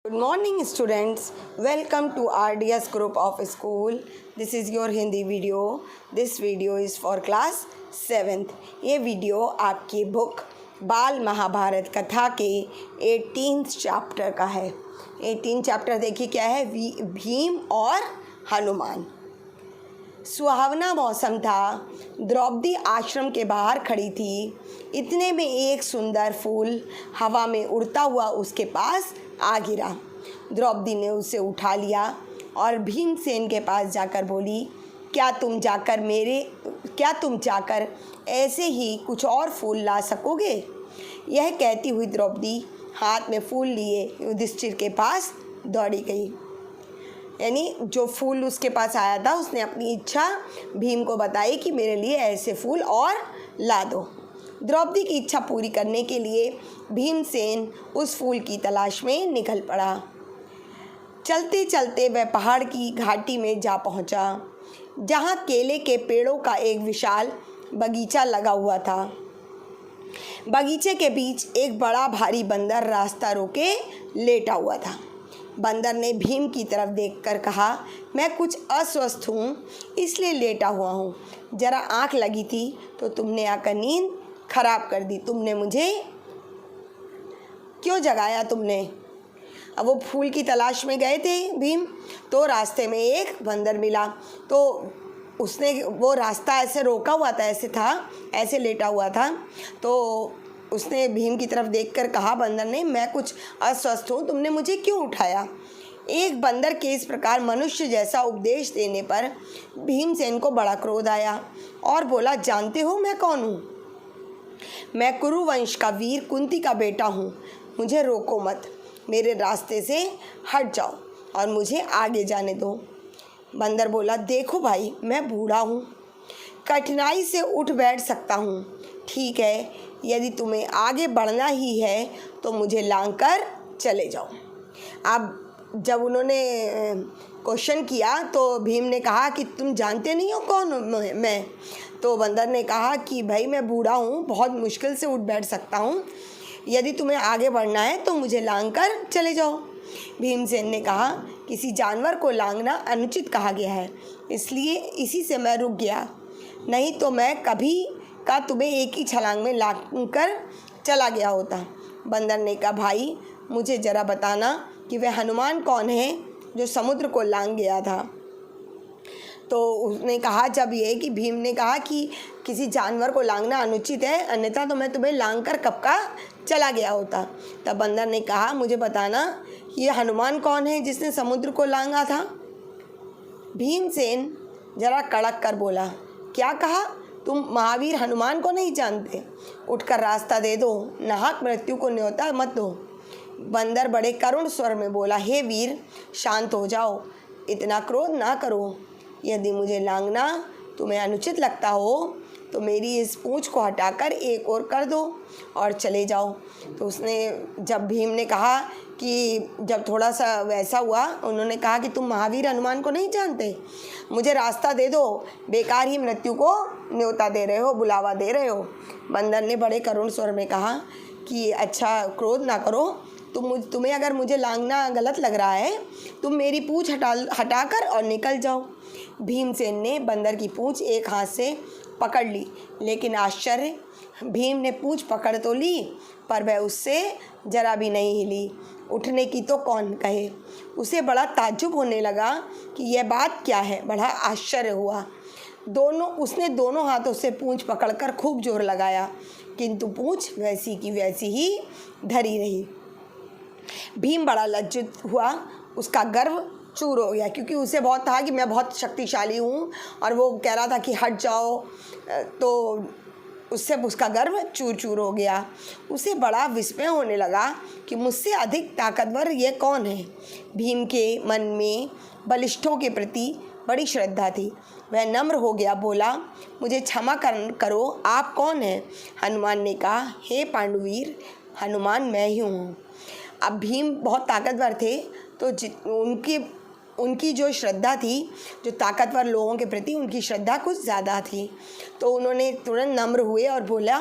Good morning students, welcome to RDS group of school. This is your Hindi video. This video is for class 7th. ये video आपकी book बाल महाभारत कथा के 18th chapter का है। 18th chapter देखिए क्या है, भीम और हनुमान। सुहावना मौसम था। द्रौपदी आश्रम के बाहर खड़ी थी। इतने में एक सुंदर फूल हवा में उड़ता हुआ उसके पास आ गिरा। द्रौपदी ने उसे उठा लिया और भीमसेन के पास जाकर बोली, क्या तुम जाकर ऐसे ही कुछ और फूल ला सकोगे? यह कहती हुई द्रौपदी हाथ में फूल लिए युधिष्ठिर के पास दौड़ी गई। यानी जो फूल उसके पास आया था उसने अपनी इच्छा भीम को बताई कि मेरे लिए ऐसे फूल और ला दो। द्रौपदी की इच्छा पूरी करने के लिए भीमसेन उस फूल की तलाश में निकल पड़ा। चलते चलते वह पहाड़ की घाटी में जा पहुंचा, जहां केले के पेड़ों का एक विशाल बगीचा लगा हुआ था। बगीचे के बीच एक बड़ा भारी बंदर रास्ता रोके लेटा हुआ था। बंदर ने भीम की तरफ देखकर कहा, मैं कुछ अस्वस्थ हूँ इसलिए लेटा हुआ हूँ। जरा आँख लगी थी तो तुमने आकर नींद खराब कर दी। तुमने मुझे क्यों जगाया? अब वो फूल की तलाश में गए थे भीम, तो रास्ते में एक बंदर मिला। तो उसने वो रास्ता ऐसे रोका हुआ था, ऐसे लेटा हुआ था। तो उसने भीम की तरफ देखकर कहा, बंदर ने, मैं कुछ अस्वस्थ हूँ, तुमने मुझे क्यों उठाया? एक बंदर के इस प्रकार मनुष्य जैसा उपदेश देने पर भीमसेन को बड़ा क्रोध आया और बोला, जानते हो मैं कौन हूँ? मैं कुरु वंश का वीर कुंती का बेटा हूँ। मुझे रोको मत, मेरे रास्ते से हट जाओ और मुझे आगे जाने दो। बंदर बोला, देखो भाई, मैं बूढ़ा हूँ, कठिनाई से उठ बैठ सकता हूँ। ठीक है, यदि तुम्हें आगे बढ़ना ही है तो मुझे लांग कर चले जाओ। अब जब उन्होंने क्वेश्चन किया तो भीम ने कहा कि तुम जानते नहीं हो कौन मैं? तो बंदर ने कहा कि भाई मैं बूढ़ा हूँ, बहुत मुश्किल से उठ बैठ सकता हूँ, यदि तुम्हें आगे बढ़ना है तो मुझे लांग कर चले जाओ। भीमसेन ने कहा, किसी जानवर को लांगना अनुचित कहा गया है, इसलिए इसी से मैं रुक गया, नहीं तो मैं कभी का तुम्हें एक ही छलांग में लांग कर चला गया होता। बंदर ने कहा, भाई मुझे ज़रा बताना कि वह हनुमान कौन है जो समुद्र को लांग गया था? तो उसने कहा, जब ये कि भीम ने कहा कि किसी जानवर को लांगना अनुचित है, अन्यथा तो मैं तुम्हें लांग कर कब का चला गया होता। तब बंदर ने कहा, मुझे बताना ये हनुमान कौन है जिसने समुद्र को लांगा था? भीमसेन जरा कड़क कर बोला, क्या कहा? तुम महावीर हनुमान को नहीं जानते? उठकर रास्ता दे दो, नाहक मृत्यु को न्योता मत दो। बंदर बड़े करुण स्वर में बोला, हे वीर, शांत हो जाओ, इतना क्रोध ना करो। यदि मुझे लांगना तुम्हें अनुचित लगता हो तो मेरी इस पूंछ को हटाकर एक और कर दो और चले जाओ। तो उसने, जब भीम ने कहा कि जब थोड़ा सा वैसा हुआ, उन्होंने कहा कि तुम महावीर हनुमान को नहीं जानते, मुझे रास्ता दे दो, बेकार ही मृत्यु को न्योता दे रहे हो, बुलावा दे रहे हो। बंदर ने बड़े करुण स्वर में कहा कि अच्छा, क्रोध ना करो, तुम्हें अगर मुझे लांगना गलत लग रहा है तुम मेरी पूंछ हटाकर और निकल जाओ। भीमसेन ने बंदर की पूंछ एक हाथ से पकड़ ली, लेकिन आश्चर्य, भीम ने पूंछ पकड़ तो ली पर वह उससे जरा भी नहीं हिली। उठने की तो कौन कहे। उसे बड़ा ताज्जुब होने लगा कि यह बात क्या है, बड़ा आश्चर्य हुआ। उसने दोनों हाथों से पूंछ पकड़कर खूब जोर लगाया, किंतु पूंछ वैसी की वैसी ही धरी रही। भीम बड़ा लज्जित हुआ, उसका गर्व चूर हो गया, क्योंकि उसे बहुत था कि मैं बहुत शक्तिशाली हूँ और वो कह रहा था कि हट जाओ, तो उससे उसका गर्व चूर चूर हो गया। उसे बड़ा विस्मय होने लगा कि मुझसे अधिक ताकतवर ये कौन है। भीम के मन में बलिष्ठों के प्रति बड़ी श्रद्धा थी। वह नम्र हो गया, बोला, मुझे क्षमा करो, आप कौन हैं? हनुमान ने कहा, हे पांडुवीर, हनुमान मैं ही हूँ। अब भीम बहुत ताकतवर थे, तो उनकी जो श्रद्धा थी, जो ताकतवर लोगों के प्रति उनकी श्रद्धा कुछ ज़्यादा थी, तो उन्होंने तुरंत नम्र हुए और बोला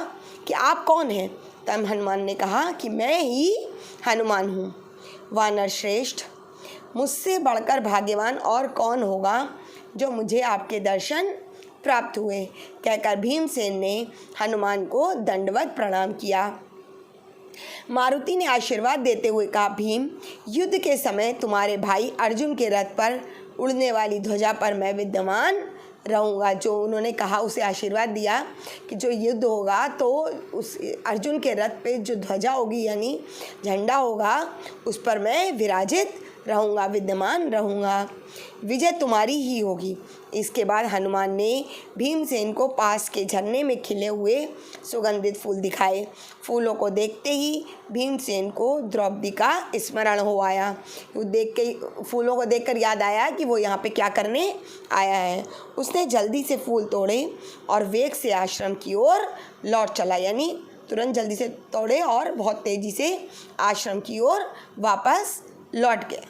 कि आप कौन हैं? तब हनुमान ने कहा कि मैं ही हनुमान हूँ। वानर श्रेष्ठ, मुझसे बढ़कर भाग्यवान और कौन होगा जो मुझे आपके दर्शन प्राप्त हुए, कहकर भीमसेन ने हनुमान को दंडवत प्रणाम किया। मारुति ने आशीर्वाद देते हुए कहा, भीम, युद्ध के समय तुम्हारे भाई अर्जुन के रथ पर उड़ने वाली ध्वजा पर मैं विद्यमान रहूँगा। जो उन्होंने कहा उसे आशीर्वाद दिया कि जो युद्ध होगा तो उस अर्जुन के रथ पे जो ध्वजा होगी यानी झंडा होगा उस पर मैं विराजित रहूँगा, विद्यमान रहूँगा, विजय तुम्हारी ही होगी। इसके बाद हनुमान ने भीमसेन को पास के झरने में खिले हुए सुगंधित फूल दिखाए। फूलों को देखते ही भीमसेन को द्रौपदी का स्मरण हो आया। वो देख के फूलों को देखकर याद आया कि वो यहाँ पे क्या करने आया है। उसने जल्दी से फूल तोड़े और वेग से आश्रम की ओर लौट चला, यानी तुरंत जल्दी से तोड़े और बहुत तेज़ी से आश्रम की ओर वापस लौट गए।